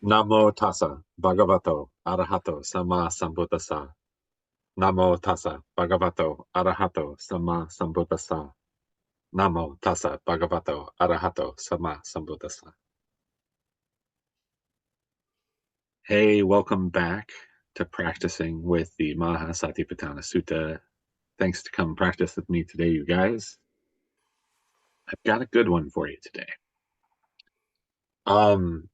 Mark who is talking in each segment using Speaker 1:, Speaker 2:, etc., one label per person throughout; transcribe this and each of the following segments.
Speaker 1: Namo tassa bhagavato arahato sama sambuddhassa. Namo tassa bhagavato arahato sama sambuddhassa. Namo tassa bhagavato arahato sama sambuddhassa. Hey, welcome back to practicing with the Maha Satipatthana Sutta. Thanks to come practice with me today, you guys. I've got a good one for you today.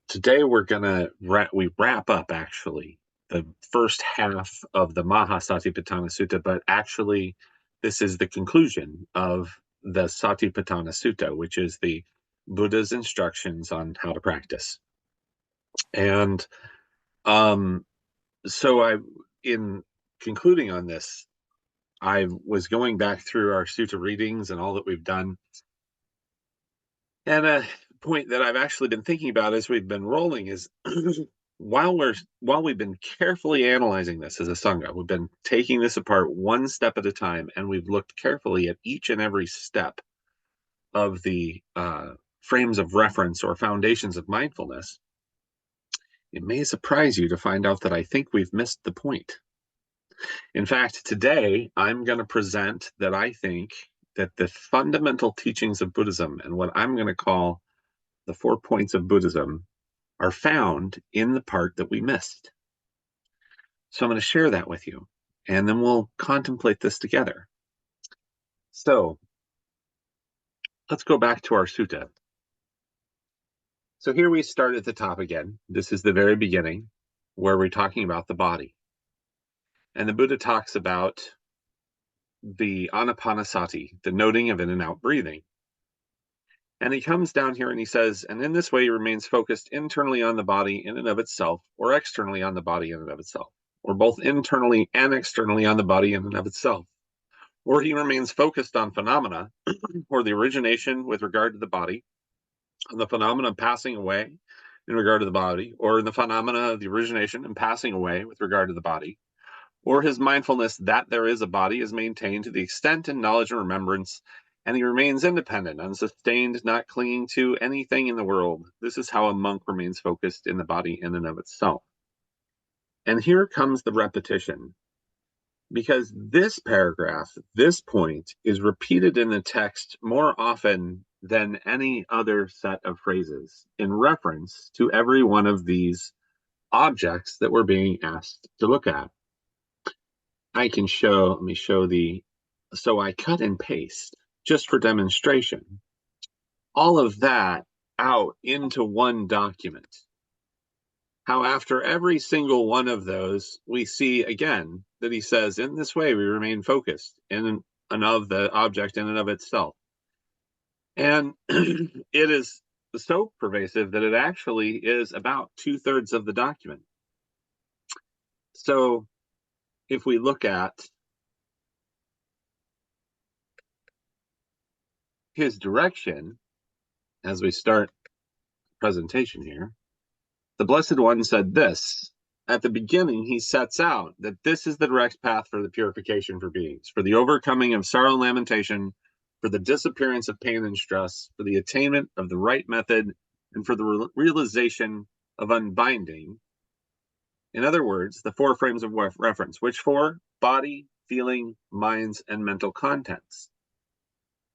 Speaker 1: Today we're gonna wrap up actually the first half of the Maha Satipatthana Sutta, but actually this is the conclusion of the Satipatthana Sutta, which is the Buddha's instructions on how to practice. And so in concluding on this, I was going back through our sutta readings and all that we've done. And a point that I've actually been thinking about as we've been rolling is while we've been carefully analyzing this as a sangha, we've been taking this apart one step at a time, and we've looked carefully at each and every step of the frames of reference or foundations of mindfulness. It may surprise you to find out that I think we've missed the point. In fact, today I'm going to present that I think that the fundamental teachings of Buddhism and what I'm going to call the 4 points of Buddhism are found in the part that we missed. So I'm going to share that with you, and then we'll contemplate this together. So let's go back to our sutta. So here we start at the top again. This is the very beginning where we're talking about the body. And the Buddha talks about the anapanasati, the noting of in and out breathing. And he comes down here and he says, and in this way he remains focused internally on the body in and of itself, or externally on the body in and of itself, or both internally and externally on the body in and of itself. Or he remains focused on phenomena, or the origination with regard to the body, on the phenomena passing away in regard to the body, or in the phenomena of the origination and passing away with regard to the body, or his mindfulness that there is a body is maintained to the extent in knowledge and remembrance, and he remains independent, unsustained, not clinging to anything in the world. This is how a monk remains focused in the body in and of itself. And here comes the repetition, because this paragraph, this point, is repeated in the text more often than any other set of phrases in reference to every one of these objects that we're being asked to look at. Let me show so I cut and paste just for demonstration, all of that out into one document. How after every single one of those, we see again that he says, in this way, we remain focused in and of the object in and of itself. And it is so pervasive that it actually is about 2/3 of the document. So if we look at his direction, as we start the presentation here, the Blessed One said this. At the beginning, he sets out that this is the direct path for the purification for beings, for the overcoming of sorrow and lamentation, for the disappearance of pain and stress, for the attainment of the right method, and for the realization of unbinding. In other words, the 4 frames of reference, which 4? Body, feeling, minds, and mental contents.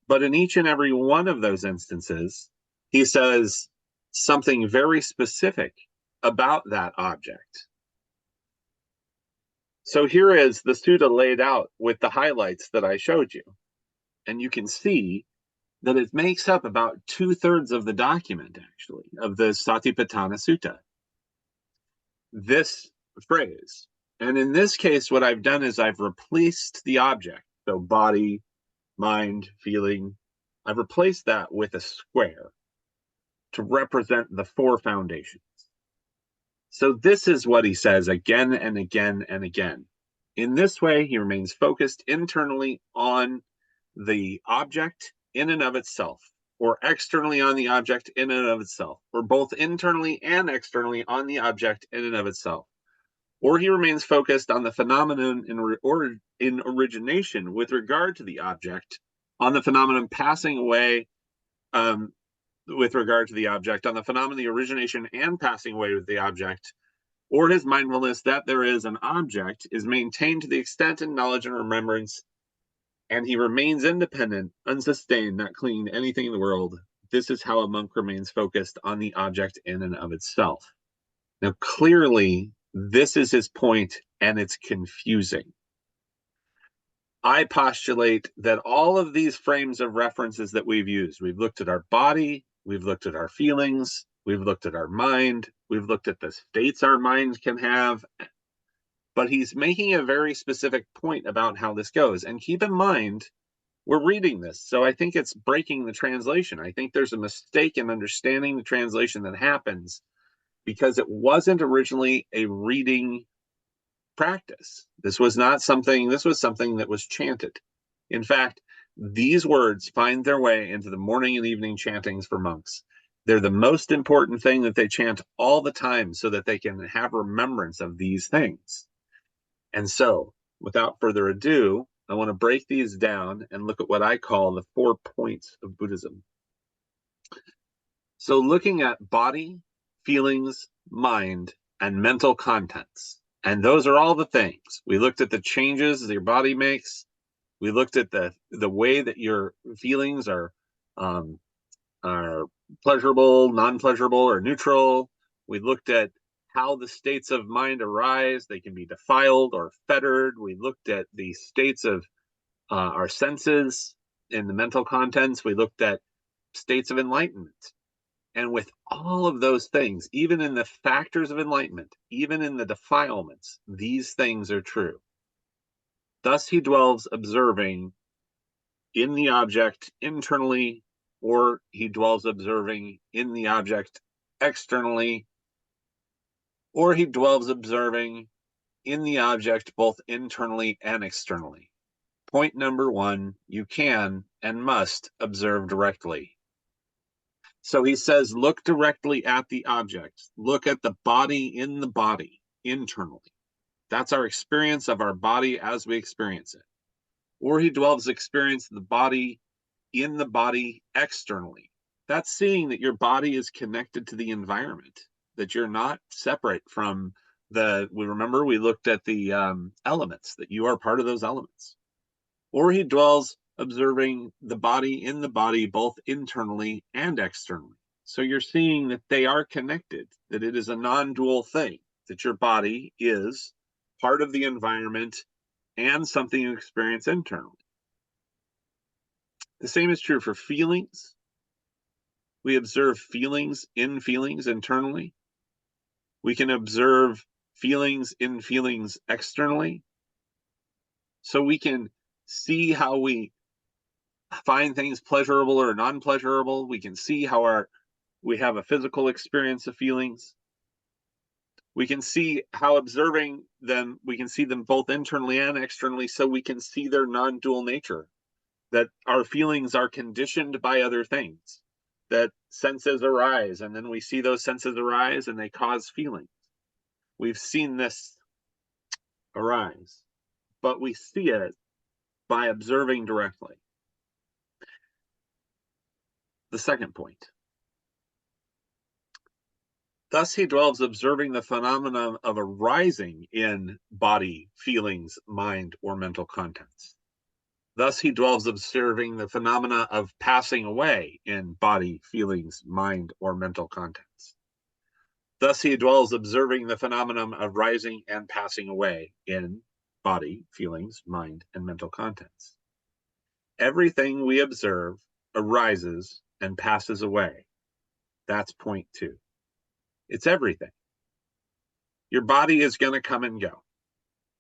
Speaker 1: But in each and every one of those instances, he says something very specific about that object. So here is the sutta laid out with the highlights that I showed you. And you can see that it makes up about 2/3 of the document, actually, of the Satipatthana Sutta. This phrase. And in this case, what I've done is I've replaced the object. So body, mind, feeling. I've replaced that with a square to represent the 4 foundations. So this is what he says again and again and again. In this way, he remains focused internally on the object in and of itself, or externally on the object in and of itself, or both internally and externally on the object in and of itself. Or he remains focused on the phenomenon in origination with regard to the object, on the phenomenon passing away with regard to the object, on the phenomenon, the origination and passing away with the object, or his mindfulness that there is an object, is maintained to the extent in knowledge and remembrance, and he remains independent, unsustained, not clinging to anything in the world. This is how a monk remains focused on the object in and of itself. Now, clearly, this is his point, and it's confusing. I postulate that all of these frames of references that we've used, we've looked at our body, we've looked at our feelings, we've looked at our mind, we've looked at the states our mind can have, but he's making a very specific point about how this goes. And keep in mind, we're reading this, so I think it's breaking the translation. I think there's a mistake in understanding the translation that happens because it wasn't originally a reading practice. This was something that was chanted. In fact, these words find their way into the morning and evening chantings for monks. They're the most important thing that they chant all the time so that they can have remembrance of these things. And so, without further ado, I want to break these down and look at what I call the 4 points of Buddhism. So, looking at body, feelings, mind, and mental contents. And those are all the things. We looked at the changes your body makes. We looked at the way that your feelings are pleasurable, non-pleasurable, or neutral. We looked at how the states of mind arise. They can be defiled or fettered. We looked at the states of our senses in the mental contents. We looked at states of enlightenment. And with all of those things, even in the factors of enlightenment, even in the defilements, these things are true. Thus he dwells observing in the object internally, or he dwells observing in the object externally, or he dwells observing in the object both internally and externally. Point number 1, you can and must observe directly. So he says, look directly at the object. Look at the body in the body, internally. That's our experience of our body as we experience it. Or he dwells experience the body in the body externally. That's seeing that your body is connected to the environment, that you're not separate from we looked at the elements, that you are part of those elements. Or he dwells observing the body in the body, both internally and externally. So you're seeing that they are connected, that it is a non-dual thing, that your body is part of the environment and something you experience internally. The same is true for feelings. We observe feelings in feelings internally. We can observe feelings in feelings externally. So we can see how we find things pleasurable or non-pleasurable. We can see how we have a physical experience of feelings. We can see how observing them, we can see them both internally and externally, so we can see their non-dual nature, that our feelings are conditioned by other things, that senses arise, and then we see those senses arise and they cause feelings. We've seen this arise, but we see it by observing directly. The second point. Thus he dwells observing the phenomenon of arising in body, feelings, mind, or mental contents. Thus he dwells observing the phenomena of passing away in body, feelings, mind, or mental contents. Thus he dwells observing the phenomenon of rising and passing away in body, feelings, mind, and mental contents. Everything we observe arises and passes away. That's point 2. It's everything. Your body is going to come and go.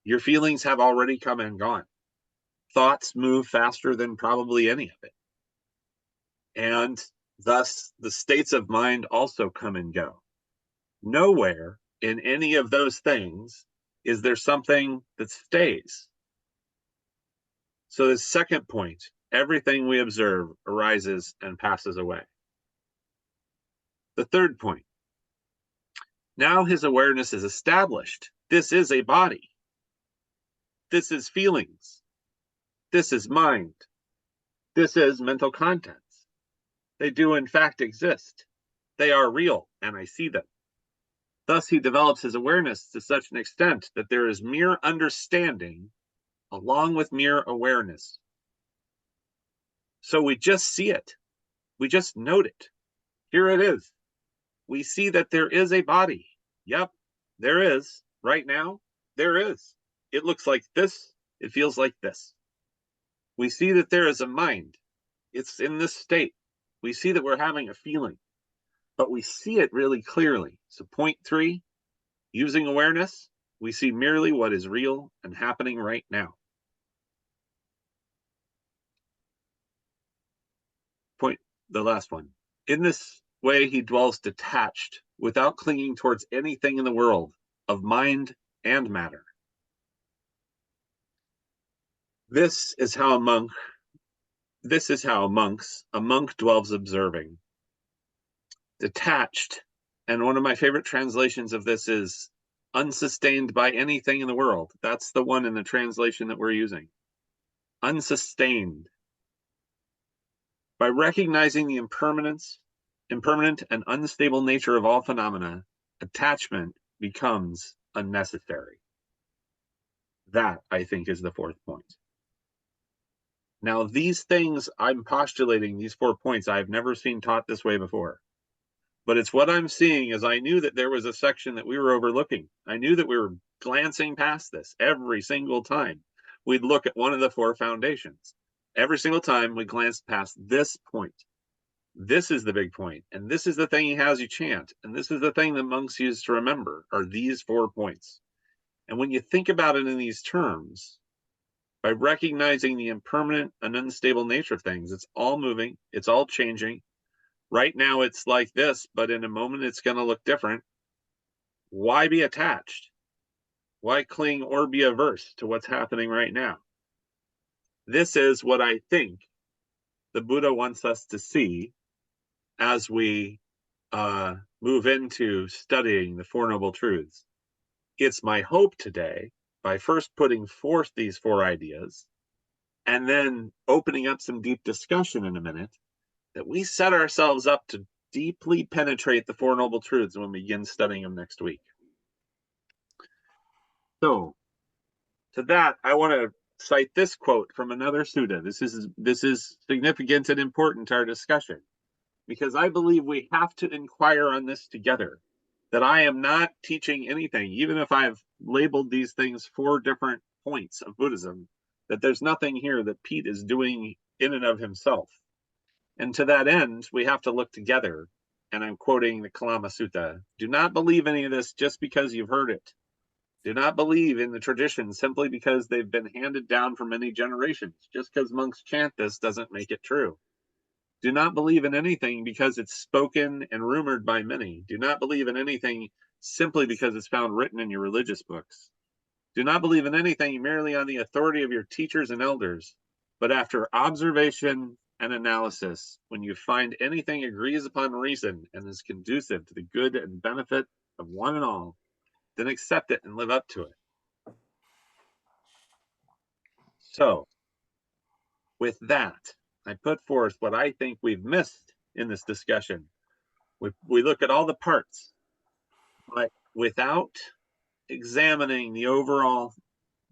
Speaker 1: Your feelings have already come and gone. Thoughts move faster than probably any of it. And thus, the states of mind also come and go. Nowhere in any of those things is there something that stays. So the second point, everything we observe arises and passes away. The third point, now his awareness is established. This is a body. This is feelings. This is mind. This is mental contents. They do in fact exist. They are real, and I see them. Thus, he develops his awareness to such an extent that there is mere understanding along with mere awareness. So we just see it. We just note it. Here it is. We see that there is a body. Yep, there is. Right now, there is. It looks like this. It feels like this. We see that there is a mind. It's in this state. We see that we're having a feeling, but we see it really clearly. So, point 3, using awareness, we see merely what is real and happening right now. The last one. In this way, he dwells detached, without clinging towards anything in the world of mind and matter. This is how a monk dwells observing. Detached. And one of my favorite translations of this is unsustained by anything in the world. That's the one in the translation that we're using. Unsustained. By recognizing the impermanent and unstable nature of all phenomena, attachment becomes unnecessary. That, I think, is the 4th point. Now, these things I'm postulating, these 4 points, I've never seen taught this way before. But it's what I'm seeing as I knew that there was a section that we were overlooking. I knew that we were glancing past this every single time. We'd look at one of the 4 foundations. Every single time we glanced past this point. This is the big point, and this is the thing he has you chant, and this is the thing that monks use to remember, are these 4 points. And when you think about it in these terms, by recognizing the impermanent and unstable nature of things, it's all moving, it's all changing. Right now it's like this, but in a moment it's going to look different. Why be attached? Why cling or be averse to what's happening right now? This is what I think the Buddha wants us to see as we move into studying the Four Noble Truths. It's my hope today, by first putting forth these 4 ideas and then opening up some deep discussion in a minute, that we set ourselves up to deeply penetrate the Four Noble Truths when we begin studying them next week. So, to that, I want to cite this quote from another sutta. This is significant and important to our discussion, because I believe we have to inquire on this together. That I am not teaching anything, even if I've labeled these things 4 different points of Buddhism, that there's nothing here that Pete is doing in and of himself. And to that end, we have to look together. And I'm quoting the Kalama Sutta. Do not believe any of this just because you've heard it. Do not believe in the traditions simply because they've been handed down for many generations. Just because monks chant this doesn't make it true. Do not believe in anything because it's spoken and rumored by many. Do not believe in anything simply because it's found written in your religious books. Do not believe in anything merely on the authority of your teachers and elders, but after observation and analysis, when you find anything agrees upon reason and is conducive to the good and benefit of one and all, then accept it and live up to it. So, with that, I put forth what I think we've missed in this discussion. We look at all the parts, but without examining the overall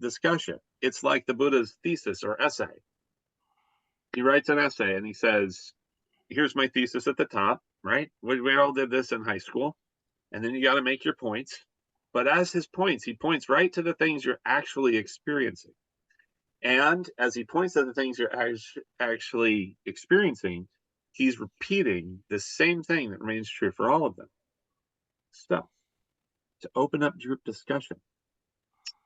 Speaker 1: discussion. It's like the Buddha's thesis or essay. He writes an essay and he says, here's my thesis at the top, right? We all did this in high school. And then you got to make your points. But as his points, he points right to the things you're actually experiencing. And as he points to the things you're actually experiencing, he's repeating the same thing that remains true for all of them. So, to open up group discussion,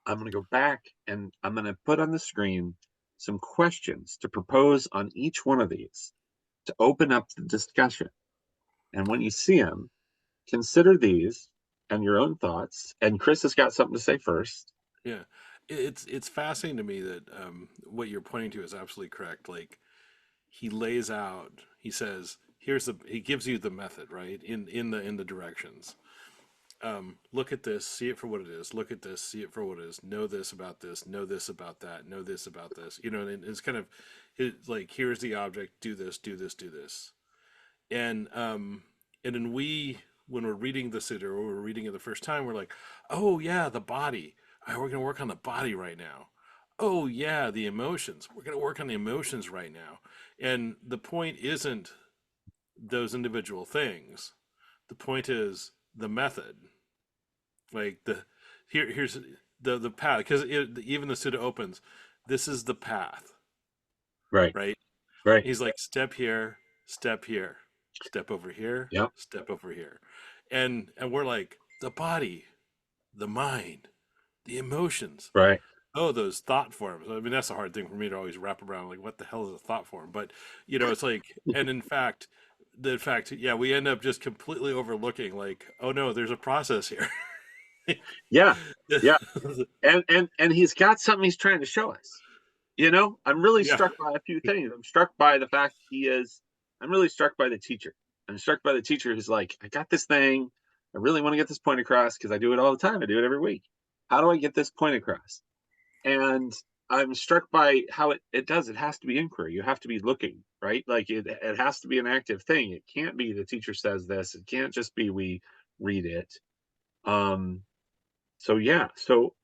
Speaker 1: I'm going to go back and I'm going to put on the screen some questions to propose on each one of these to open up the discussion. And when you see them, consider these and your own thoughts. And Chris has got something to say first.
Speaker 2: Yeah, it's fascinating to me that what you're pointing to is absolutely correct. Like he lays out, he says, he gives you the method, right? In the directions. Look at this, see it for what it is. Look at this, see it for what it is. Know this about this. Know this about that. Know this about this. And it's kind of, like here's the object. Do this. Do this. Do this. And then when we're reading the Sutta or we're reading it the first time, we're like, oh yeah, the body. All right, we're gonna work on the body right now. Oh yeah, the emotions. We're gonna work on the emotions right now. And the point isn't those individual things. The point is the method. Like here's the path, because even the Sutta opens, this is the path,
Speaker 1: Right.
Speaker 2: right?
Speaker 1: Right.
Speaker 2: He's like, step here, step here, step over here,
Speaker 1: Yep.
Speaker 2: step over here. And we're like, the body, the mind, the emotions.
Speaker 1: Right.
Speaker 2: Oh, those thought forms. I mean, that's a hard thing for me to always wrap around. Like, what the hell is a thought form? But it's like, and in fact, yeah, we end up just completely overlooking, like, oh no, there's a process here.
Speaker 1: Yeah. Yeah. And he's got something he's trying to show us. I'm really
Speaker 2: Yeah.
Speaker 1: struck by a few things. I'm struck by the fact I'm really struck by the teacher. I'm struck by the teacher who's like, I got this thing. I really want to get this point across because I do it all the time. I do it every week. How do I get this point across? And I'm struck by how it does. It has to be inquiry. You have to be looking, right? Like it has to be an active thing. It can't be the teacher says this. It can't just be we read it. Um, so yeah, so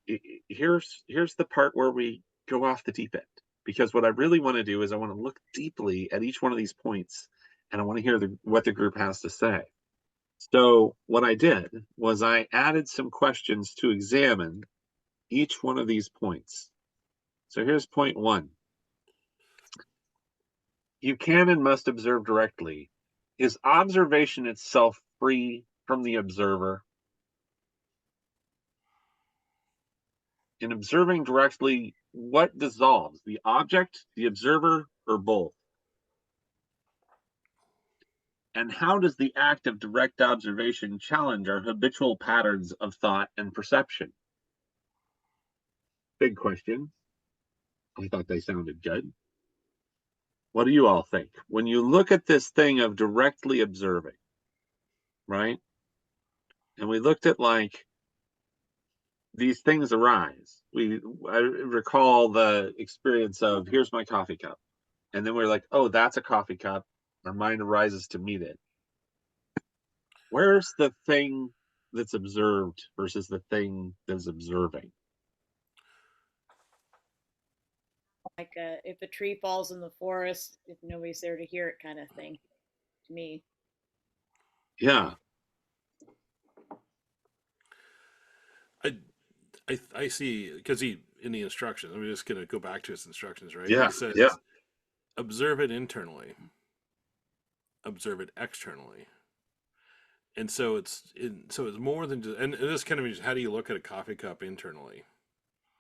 Speaker 1: here's the part where we go off the deep end, because what I really want to do is I want to look deeply at each one of these points, and I want to hear what the group has to say. So what I did was I added some questions to examine each one of these points. So here's point one. You can and must observe directly. Is observation itself free from the observer? In observing directly, what dissolves, the object, the observer, or both? And how does the act of direct observation challenge our habitual patterns of thought and perception? Big question. I thought they sounded good. What do you all think? When you look at this thing of directly observing, right? And we looked at like these things arise. I recall the experience of here's my coffee cup. And then we're like, oh, that's a coffee cup. Our mind arises to meet it. Where's the thing that's observed versus the thing that's observing?
Speaker 3: Like if a tree falls in the forest, if nobody's there to hear it, kind of thing. To me,
Speaker 1: Yeah.
Speaker 2: I see, because he in the instructions. I'm just gonna go back to his instructions, right?
Speaker 1: Yeah.
Speaker 2: He says,
Speaker 1: Yeah.
Speaker 2: observe it internally, observe it externally, and so it's more than just. And this kind of means, how do you look at a coffee cup internally,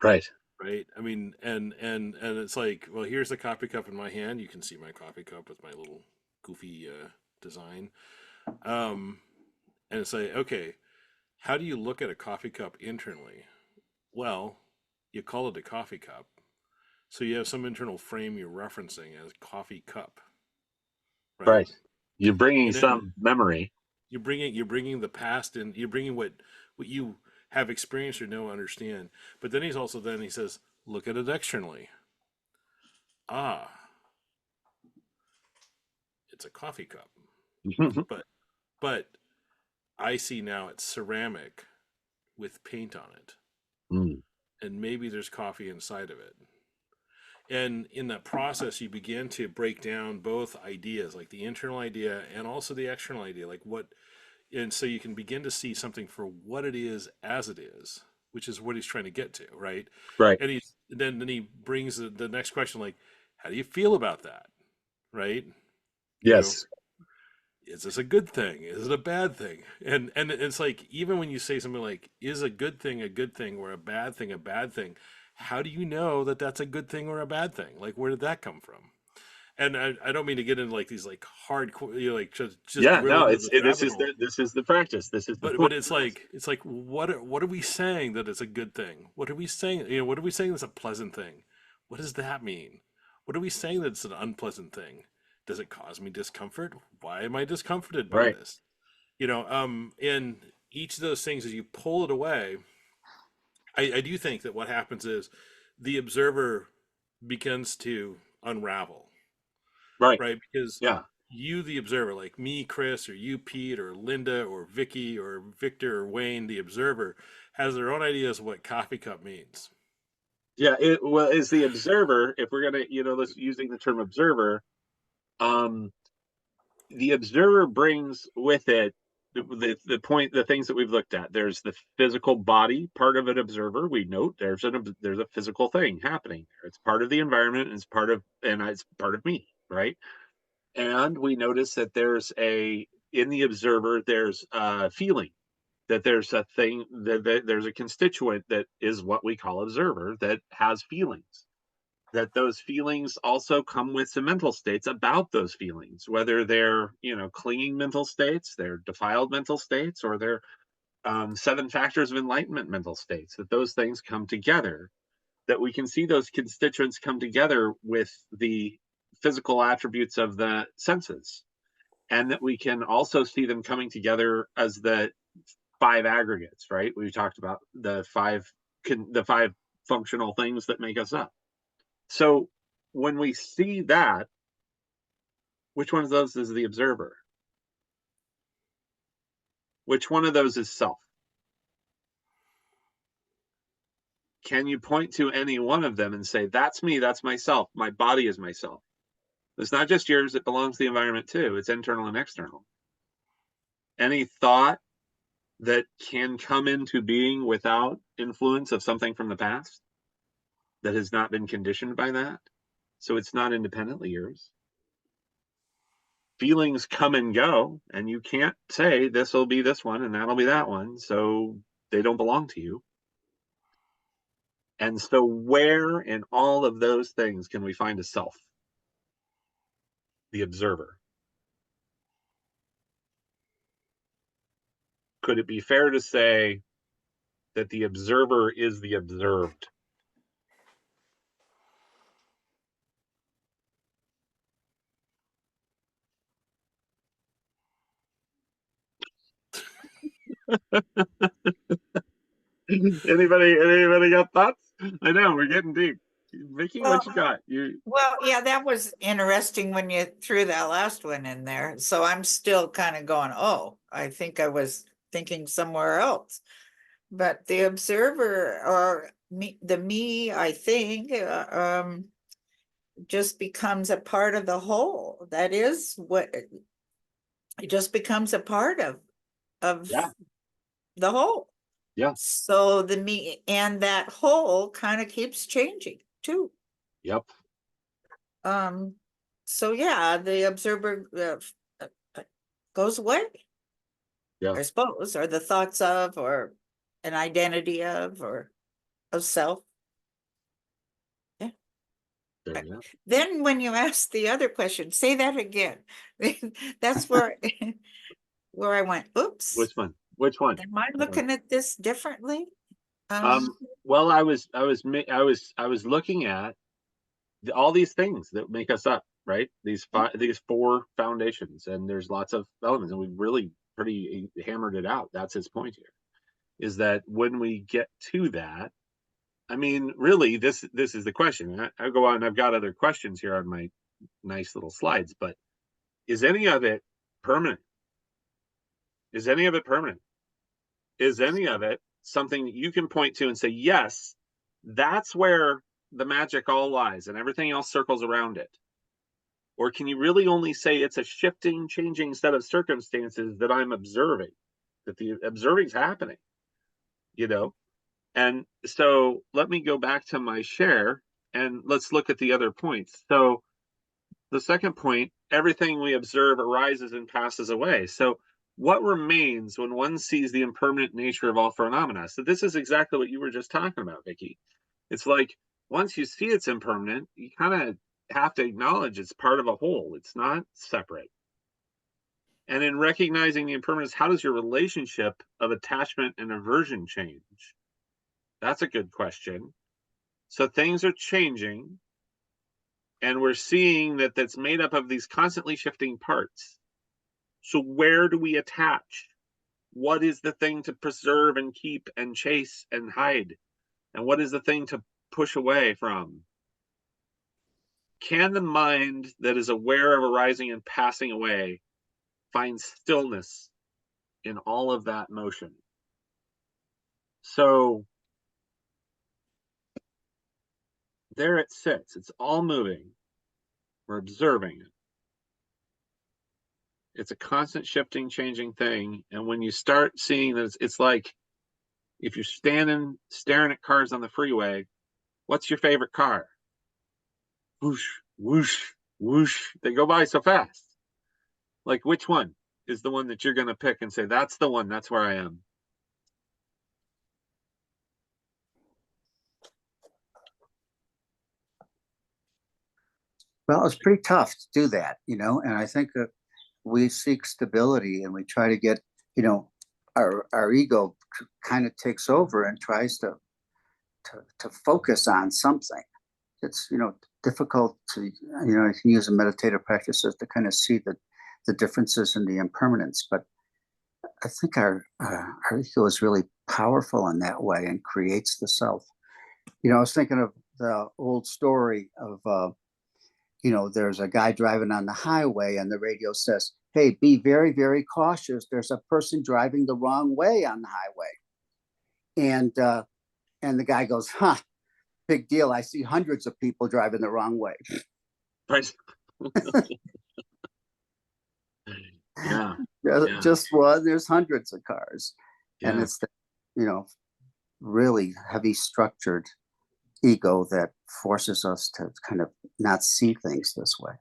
Speaker 1: Right.
Speaker 2: right? I mean, and it's like, well, here's the coffee cup in my hand. You can see my coffee cup with my little goofy design. And it's like, okay, how do you look at a coffee cup internally? Well, you call it a coffee cup. So you have some internal frame you're referencing as coffee cup, right?
Speaker 1: Right. You're bringing
Speaker 2: And then
Speaker 1: some memory.
Speaker 2: you're bringing the past, and you're bringing what you have experienced or know, understand. But then he says, look at it externally. Ah, it's a coffee cup. But but I see now it's ceramic with paint on it.
Speaker 1: Mm.
Speaker 2: And maybe there's coffee inside of it. And in that process, you begin to break down both ideas, like the internal idea and also the external idea, like what, and so you can begin to see something for what it is as it is, which is what he's trying to get to, right?
Speaker 1: Right.
Speaker 2: And then he brings the next question, like, how do you feel about that, right? You know,
Speaker 1: Yes.
Speaker 2: is this a good thing? Is it a bad thing? And it's like, even when you say something like, is a good thing or a bad thing a bad thing? How do you know that that's a good thing or a bad thing? Like, where did that come from? And I don't mean to get into like these like hardcore, like just
Speaker 1: Yeah.
Speaker 2: drill
Speaker 1: No.
Speaker 2: into
Speaker 1: It's
Speaker 2: this rabbit hole.
Speaker 1: this is the practice. This is the
Speaker 2: But
Speaker 1: point.
Speaker 2: it's like what are we saying that it's a good thing? What are we saying? What are we saying that's a pleasant thing? What does that mean? What are we saying that's an unpleasant thing? Does it cause me discomfort? Why am I discomforted by
Speaker 1: Right.
Speaker 2: this? In each of those things, as you pull it away, I do think that what happens is the observer begins to unravel,
Speaker 1: Right.
Speaker 2: right? Because
Speaker 1: Yeah.
Speaker 2: you, the observer, like me, Chris, or you, Pete, or Linda, or Vicky, or Victor, or Wayne, the observer, has their own ideas of what coffee cup means.
Speaker 1: Yeah, well, is the observer, if we're gonna, let's using the term observer, um, the observer brings with it the point, the things that we've looked at. There's the physical body part of an observer. We note there's a physical thing happening there. It's part of the environment, and it's part of me, right? And we notice that in the observer, there's a feeling, that there's a thing, that there's a constituent that is what we call observer, that has feelings, that those feelings also come with some mental states about those feelings, whether they're, clinging mental states, they're defiled mental states, or they're seven factors of enlightenment mental states, that those things come together, that we can see those constituents come together with the physical attributes of the senses, and that we can also see them coming together as the five aggregates, right? We talked about the five functional things that make us up. So when we see that, which one of those is the observer? Which one of those is self? Can you point to any one of them and say, that's me, that's myself, my body is myself? It's not just yours, it belongs to the environment too. It's internal and external. Any thought that can come into being without influence of something from the past that has not been conditioned by that, so it's not independently yours. Feelings come and go, and you can't say this will be this one and that'll be that one, so they don't belong to you. And so where in all of those things can we find a self? The observer. Could it be fair to say that the observer is the observed? Anybody got thoughts? I know we're getting deep. Vicky,
Speaker 4: Well,
Speaker 1: what you got? You
Speaker 4: well, yeah, that was interesting when you threw that last one in there. So I'm still kind of going, oh, I think I was thinking somewhere else. But the observer or me, I think, just becomes a part of the whole. That is what it just becomes a part of
Speaker 1: Yeah.
Speaker 4: the whole.
Speaker 1: Yeah.
Speaker 4: So the me and that whole kind of keeps changing too.
Speaker 1: Yep.
Speaker 4: So yeah, the observer goes away,
Speaker 1: Yeah.
Speaker 4: I suppose, or the thoughts of, or an identity of, or of self. Yeah.
Speaker 1: There you go.
Speaker 4: Then when you ask the other question, say that again. That's where where I went, oops,
Speaker 1: Which one? Which one?
Speaker 4: am I looking at this differently?
Speaker 1: Well, I was looking at all these things that make us up, right? These four foundations, and there's lots of elements, and we've really pretty hammered it out. That's his point here, is that when we get to that, I mean, really, this is the question. I go on. I've got other questions here on my nice little slides, but is any of it permanent? Is any of it permanent? Is any of it something that you can point to and say, yes, that's where the magic all lies and everything else circles around it? Or can you really only say it's a shifting, changing set of circumstances that I'm observing, that the observing is happening, you know? And so let me go back to my share and let's look at the other points. So the second point, everything we observe arises and passes away. So what remains when one sees the impermanent nature of all phenomena? So this is exactly what you were just talking about, Vicky. It's like once you see it's impermanent, you kind of have to acknowledge it's part of a whole. It's not separate. And in recognizing the impermanence, how does your relationship of attachment and aversion change? That's a good question. So things are changing, and we're seeing that that's made up of these constantly shifting parts. So where do we attach? What is the thing to preserve and keep and chase and hide? And what is the thing to push away from? can the mind that is aware of arising and passing away find stillness in all of that motion? So there it sits. It's all moving. We're observing it. It's a constant shifting, changing thing. And when you start seeing that it's like if you're standing staring at cars on the freeway, what's your favorite car? Whoosh, whoosh, whoosh. They go by so fast. Like, which one is the one that you're going to pick and say, that's the one, that's where I am?
Speaker 5: Well, it's pretty tough to do that, and I think that we seek stability and we try to get, our ego kind of takes over and tries to focus on something. It's, difficult to, you can use a meditative practices to kind of see the differences in the impermanence, but I think our ego is really powerful in that way and creates the self. I was thinking of the old story of, there's a guy driving on the highway and the radio says, hey, be very, very cautious. There's a person driving the wrong way on the highway. And the guy goes, big deal. I see hundreds of people driving the wrong way.
Speaker 1: Right. Yeah.
Speaker 5: Just one, there's hundreds of cars.
Speaker 1: Yeah.
Speaker 5: And it's, really heavy structured ego that forces us to kind of not see things this way.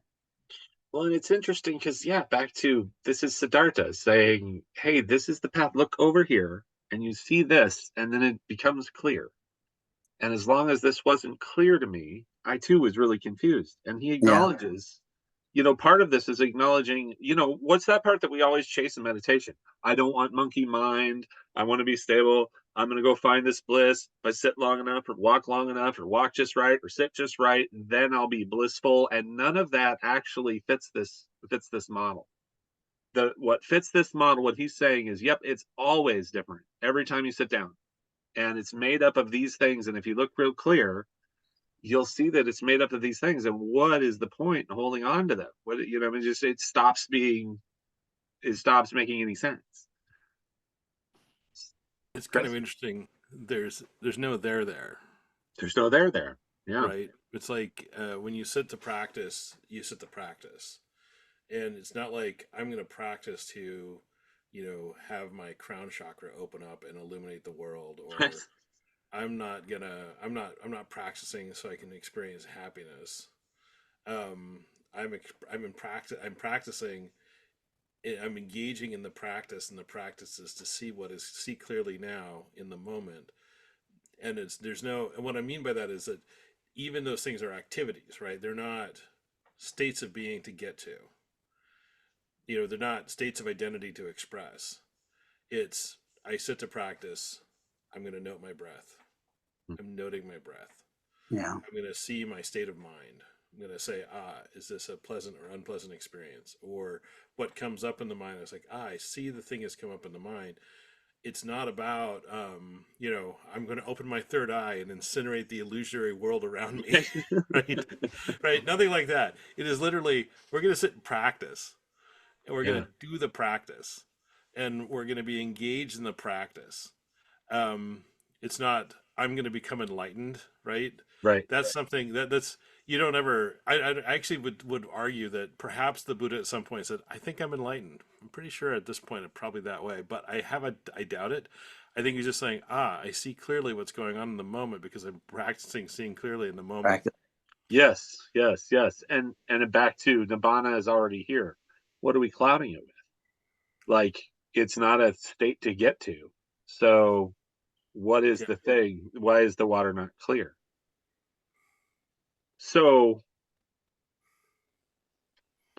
Speaker 1: Well, and it's interesting because, back to this is Siddhartha saying, hey, this is the path. Look over here and you see this, and then it becomes clear. And as long as this wasn't clear to me, I too was really confused. And he acknowledges, part of this is acknowledging, what's that part that we always chase in meditation? I don't want monkey mind. I want to be stable. I'm going to go find this bliss. If I sit long enough or walk long enough or walk just right or sit just right, then I'll be blissful. And none of that actually fits this model. What fits this model, what he's saying is, it's always different every time you sit down. And it's made up of these things. And if you look real clear, you'll see that it's made up of these things. And what is the point in holding on to them? It stops making any sense.
Speaker 2: It's kind of interesting. There's no there.
Speaker 1: There's no there. Yeah.
Speaker 2: Right. It's like when you sit to practice, and it's not like I'm going to practice to, have my crown chakra open up and illuminate the world, or I'm not practicing so I can experience happiness. I'm practicing. I'm engaging in the practice, and the practice is to see clearly now in the moment. And and what I mean by that is that even those things are activities, right? They're not states of being to get to. They're not states of identity to express. It's, I sit to practice, I'm going to note my breath. I'm noting my breath.
Speaker 5: Yeah.
Speaker 2: I'm going to see my state of mind. I'm going to say, is this a pleasant or unpleasant experience? Or what comes up in the mind is like, I see the thing has come up in the mind. It's not about, I'm going to open my third eye and incinerate the illusionary world around me, right? Right? Nothing like that. It is literally, we're going to sit and practice, and we're going to do the practice, and we're going to be engaged in the practice. It's not, I'm going to become enlightened, right?
Speaker 1: Right.
Speaker 2: That's something that's, you don't ever, I actually would argue that perhaps the Buddha at some point said, I think I'm enlightened. I'm pretty sure at this point it's probably that way, but I doubt it. I think he's just saying, I see clearly what's going on in the moment because I'm practicing seeing clearly in the moment.
Speaker 5: Practice.
Speaker 1: Yes. And back to Nibbana is already here. What are we clouding it with? Like, it's not a state to get to. So what is the thing? Why is the water not clear? So,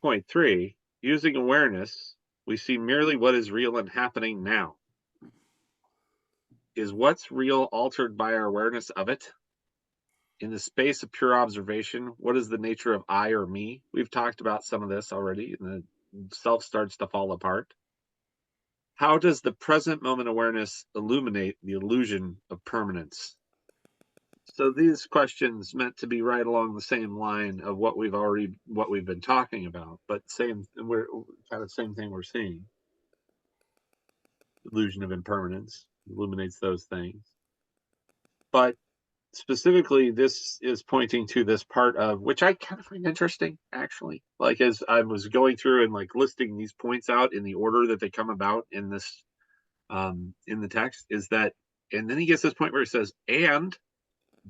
Speaker 1: point 3, using awareness, we see merely what is real and happening now. Is what's real altered by our awareness of it? In the space of pure observation, what is the nature of I or me? We've talked about some of this already, and the self starts to fall apart. How does the present moment awareness illuminate the illusion of permanence? So these questions meant to be right along the same line of what we've been talking about, but we're kind of same thing we're seeing. Illusion of impermanence illuminates those things. But specifically, this is pointing to this part of, which I kind of find interesting, actually. Like, as I was going through and like listing these points out in the order that they come about in this, in the text, is that, and then he gets this point where he says, and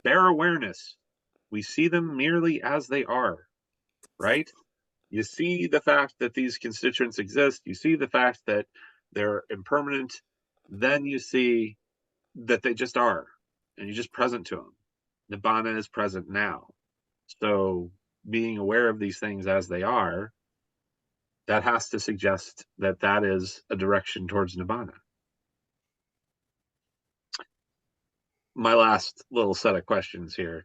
Speaker 1: bare awareness, we see them merely as they are, right? You see the fact that these constituents exist, you see the fact that they're impermanent, then you see that they just are, and you're just present to them. Nibbana is present now. So being aware of these things as they are, that has to suggest that that is a direction towards Nibbana. My last little set of questions here.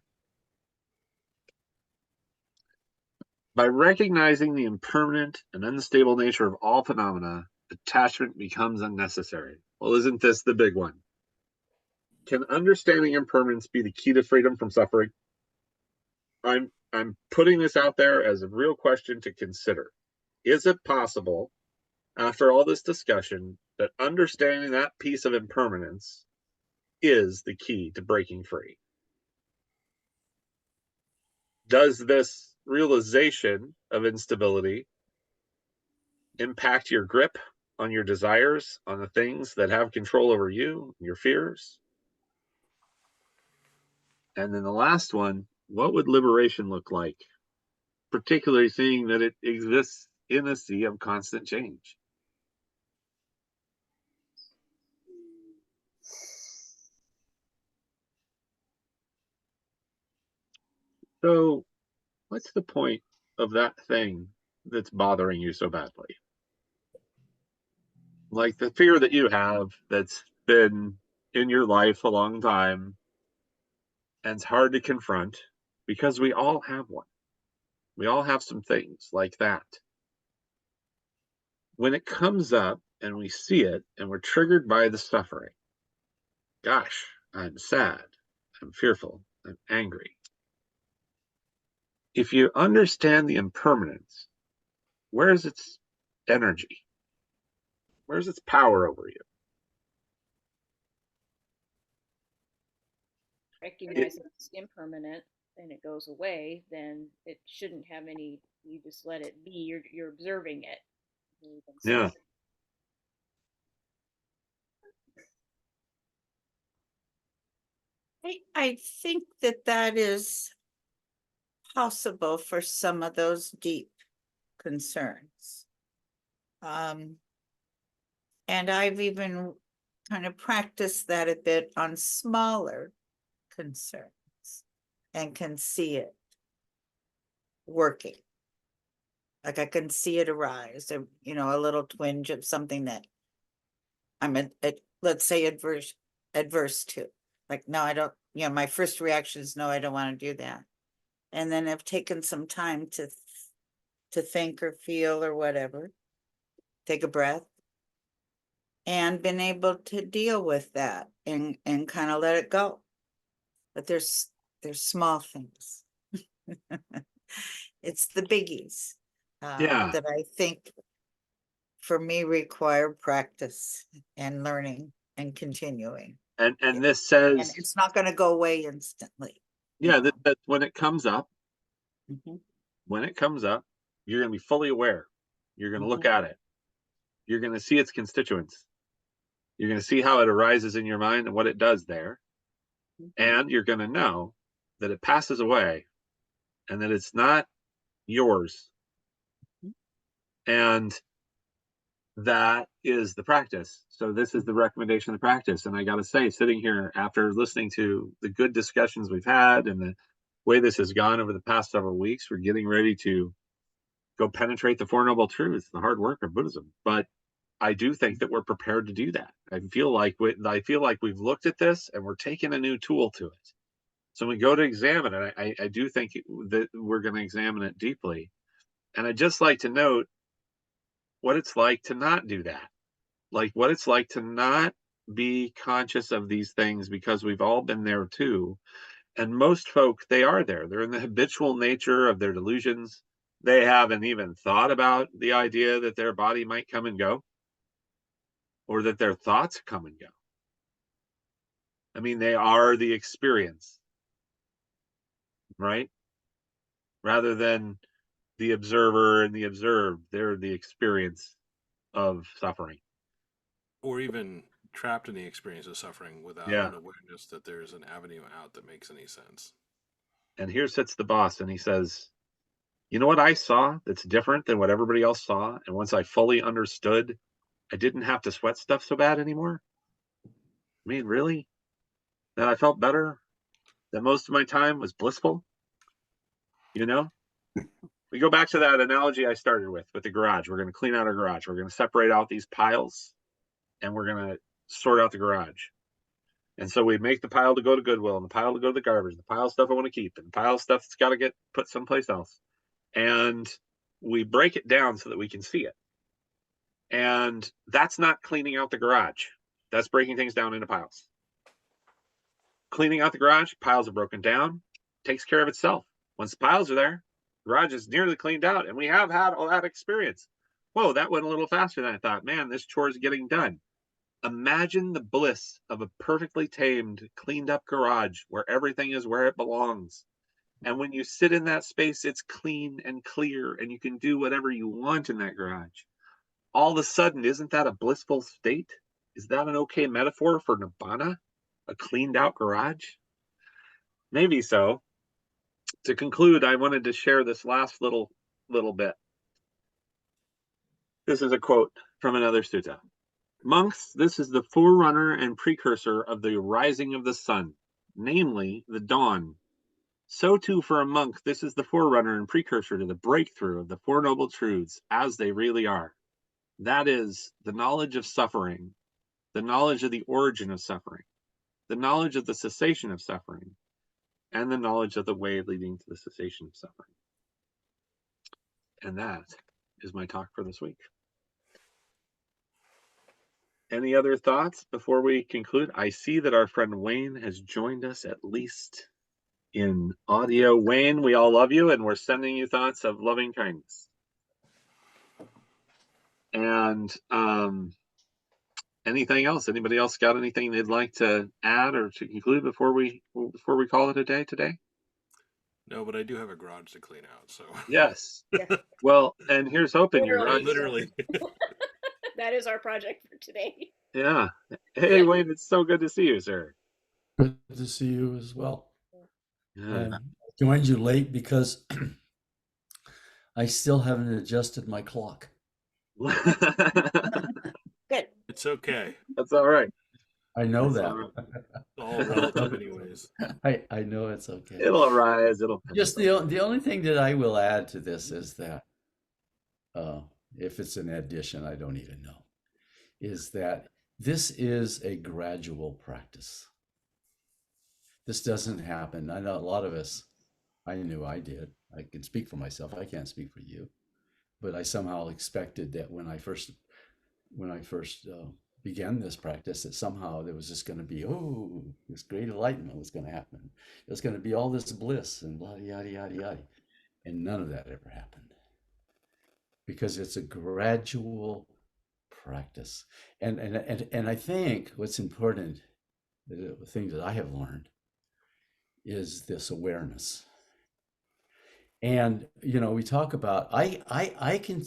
Speaker 1: By recognizing the impermanent and unstable nature of all phenomena, attachment becomes unnecessary. Well, isn't this the big one? Can understanding impermanence be the key to freedom from suffering? I'm putting this out there as a real question to consider. Is it possible, after all this discussion, that understanding that piece of impermanence is the key to breaking free? Does this realization of instability impact your grip on your desires, on the things that have control over you, your fears? And then the last one, what would liberation look like? Particularly seeing that it exists in a sea of constant change. So, what's the point of that thing that's bothering you so badly? Like the fear that you have that's been in your life a long time and it's hard to confront, because we all have one. We all have some things like that. When it comes up and we see it and we're triggered by the suffering, gosh, I'm sad, I'm fearful, I'm angry. If you understand the impermanence, where's its energy? Where's its power over you?
Speaker 3: Recognize it's impermanent and it goes away, then it shouldn't have any. You just let it be. You're observing it.
Speaker 1: Yeah.
Speaker 4: I think that that is possible for some of those deep concerns. And I've even kind of practiced that a bit on smaller concerns and can see it working. Like I can see it arise, a little twinge of something that I'm let's say adverse to. Like, no, I don't, my first reaction is, no, I don't want to do that. And then I've taken some time to think or feel or whatever, take a breath, and been able to deal with that and kind of let it go. But there's small things. It's the biggies that I think for me require practice and learning and continuing.
Speaker 1: And this says,
Speaker 4: and it's not going to go away instantly.
Speaker 1: Yeah, that when it comes up,
Speaker 4: Mm-hmm.
Speaker 1: when it comes up, you're going to be fully aware. You're going to look at it. You're going to see its constituents. You're going to see how it arises in your mind and what it does there. And you're going to know that it passes away and that it's not yours. And that is the practice. So this is the recommendation of the practice. And I got to say, sitting here after listening to the good discussions we've had and the way this has gone over the past several weeks, we're getting ready to go penetrate the Four Noble Truths, the hard work of Buddhism. But I do think that we're prepared to do that. I feel like we've looked at this and we're taking a new tool to it. So when we go to examine it, I do think that we're going to examine it deeply. And I'd just like to note what it's like to not do that. Like what it's like to not be conscious of these things, because we've all been there too. And most folk, they are there. They're in the habitual nature of their delusions. They haven't even thought about the idea that their body might come and go, or that their thoughts come and go. I mean, they are the experience, right? Rather than the observer and the observed, they're the experience of suffering.
Speaker 2: Or even trapped in the experience of suffering without
Speaker 1: Yeah.
Speaker 2: an awareness that there's an avenue out that makes any sense.
Speaker 1: And here sits the boss, and he says, you know what I saw that's different than what everybody else saw? And once I fully understood, I didn't have to sweat stuff so bad anymore. I mean, really? That I felt better? That most of my time was blissful? You know? We go back to that analogy I started with the garage. We're going to clean out our garage. We're going to separate out these piles, and we're going to sort out the garage. And so we make the pile to go to Goodwill, and the pile to go to the garbage, the pile of stuff I want to keep, and the pile of stuff that's got to get put someplace else. And we break it down so that we can see it. And that's not cleaning out the garage. That's breaking things down into piles. Cleaning out the garage, piles are broken down, takes care of itself. Once the piles are there, the garage is nearly cleaned out, and we have had all that experience. Whoa, that went a little faster than I thought. Man, this chore is getting done. Imagine the bliss of a perfectly tamed, cleaned up garage where everything is where it belongs. And when you sit in that space, it's clean and clear, and you can do whatever you want in that garage. All of a sudden, isn't that a blissful state? Is that an okay metaphor for nirvana? A cleaned out garage? Maybe so. To conclude, I wanted to share this last little bit. This is a quote from another sutta. Monks, this is the forerunner and precursor of the rising of the sun, namely the dawn. So too for a monk, this is the forerunner and precursor to the breakthrough of the Four Noble Truths as they really are. That is the knowledge of suffering, the knowledge of the origin of suffering, the knowledge of the cessation of suffering, and the knowledge of the way leading to the cessation of suffering. And that is my talk for this week. Any other thoughts before we conclude? I see that our friend Wayne has joined us, at least in audio. Wayne, we all love you, and we're sending you thoughts of loving kindness. And anything else? Anybody else got anything they'd like to add or to conclude before we call it a day today?
Speaker 2: No, but I do have a garage to clean out, so.
Speaker 1: Yes.
Speaker 3: Yes.
Speaker 1: Well, and here's hoping your garage.
Speaker 2: Literally.
Speaker 3: That is our project for today.
Speaker 1: Yeah. Hey, Wayne, it's so good to see you, sir.
Speaker 6: Good to see you as well.
Speaker 1: Yeah.
Speaker 6: And I joined you late because I still haven't adjusted my clock.
Speaker 3: Good.
Speaker 2: It's okay.
Speaker 1: That's all right.
Speaker 6: I know
Speaker 1: That's all
Speaker 6: that.
Speaker 2: It's all relative anyways.
Speaker 6: I know it's okay.
Speaker 1: It'll arise. It'll
Speaker 6: Just the only thing that I will add to this is that if it's an addition, I don't even know, is that this is a gradual practice. This doesn't happen. I know a lot of us, I knew I did. I can speak for myself. I can't speak for you. But I somehow expected that when I first began this practice, that somehow there was just going to be, this great enlightenment was going to happen. It was going to be all this bliss and blah, yada, yada, yada. And none of that ever happened. Because it's a gradual practice. And I think what's important, the thing that I have learned, is this awareness. And we talk about I can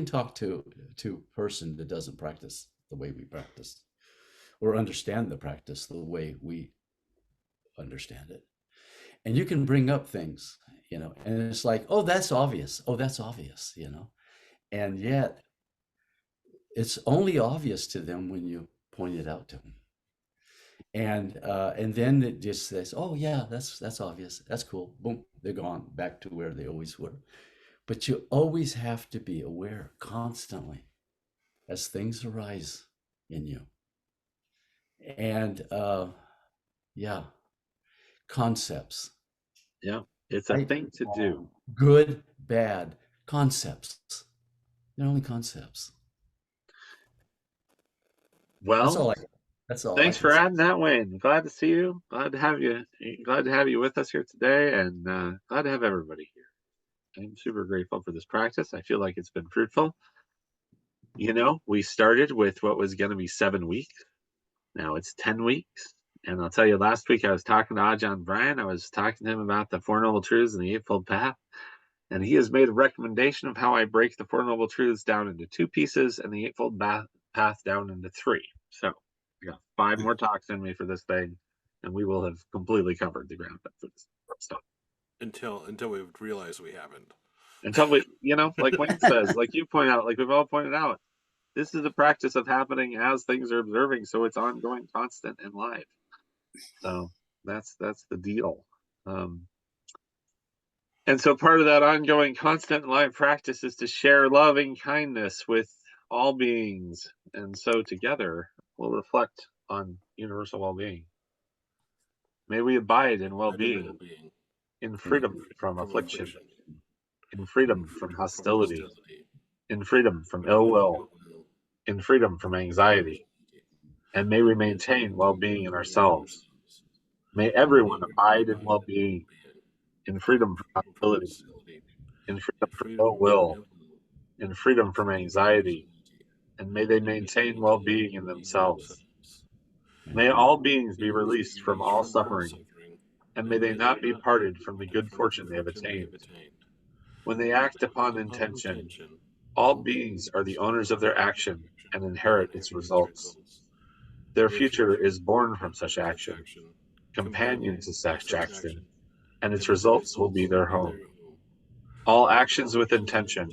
Speaker 6: talk to a person that doesn't practice the way we practice, or understand the practice the way we understand it. And you can bring up things, and it's like, oh, that's obvious. And yet it's only obvious to them when you point it out to them. And then it just says, oh yeah, that's obvious. That's cool. Boom, they're gone back to where they always were. But you always have to be aware constantly as things arise in you. And concepts.
Speaker 1: Yeah, it's a thing to do.
Speaker 6: Good, bad concepts. They're only concepts.
Speaker 1: Well,
Speaker 6: That's all That's all.
Speaker 1: Thanks for adding that, Wayne. Glad to see you. Glad to have you. Glad to have you with us here today, and glad to have everybody here. I'm super grateful for this practice. I feel like it's been fruitful. You know, we started with what was going to be 7 weeks. Now it's 10 weeks. And I'll tell you, last week I was talking to Ajahn Brian. I was talking to him about the Four Noble Truths and the Eightfold Path. And he has made a recommendation of how I break the Four Noble Truths down into 2 pieces and the Eightfold Path down into 3. So I got 5 more talks in me for this thing, and we will have completely covered the ground for this stuff.
Speaker 2: Until we realize we haven't.
Speaker 1: Until we, you know, like Wayne says, like you point out, like we've all pointed out, this is a practice of happening as things are observing, so it's ongoing, constant, and live. So that's the deal. And so part of that ongoing, constant, and live practice is to share loving kindness with all beings, and so together we'll reflect on universal well-being. May we abide in well-being, in freedom from affliction, in freedom from hostility, in freedom from ill will, in freedom from anxiety, and may we maintain well-being in ourselves. May everyone abide in well-being, in freedom from hostility, in freedom from ill will, in freedom from anxiety, and may they maintain well-being in themselves. May all beings be released from all suffering, and may they not be parted from the good fortune they have attained. When they act upon intention, all beings are the owners of their action and inherit its results. Their future is born from such action, companion to such action, and its results will be their home. All actions with intention,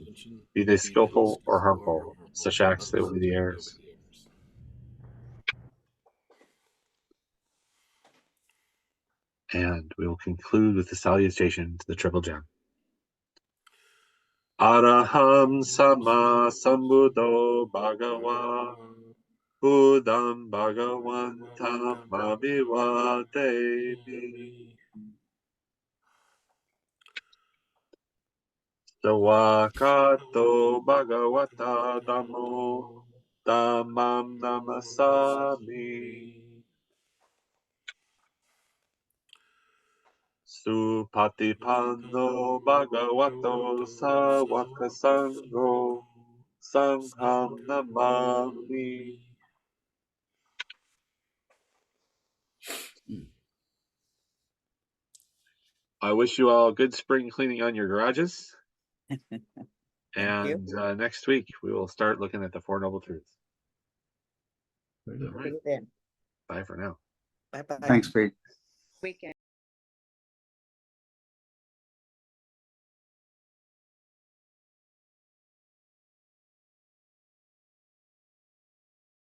Speaker 1: be they skillful or harmful, such acts they will be the heirs. And we will conclude with the salutation to the Triple Gem. Araham Sama Sambuddho Bhagava Buddham Bhagavantam Abhivademi. Sawakato Bhagavata Dhammo Dhammam Namasami. Supatipanno Bhagavato Sawaka Sangho Sangham Namami. I wish you all good spring cleaning on your garages. And next week we will start looking at the Four Noble Truths. All right. Bye for now.
Speaker 4: Bye-bye.
Speaker 5: Thanks, Pete.
Speaker 3: Weekend.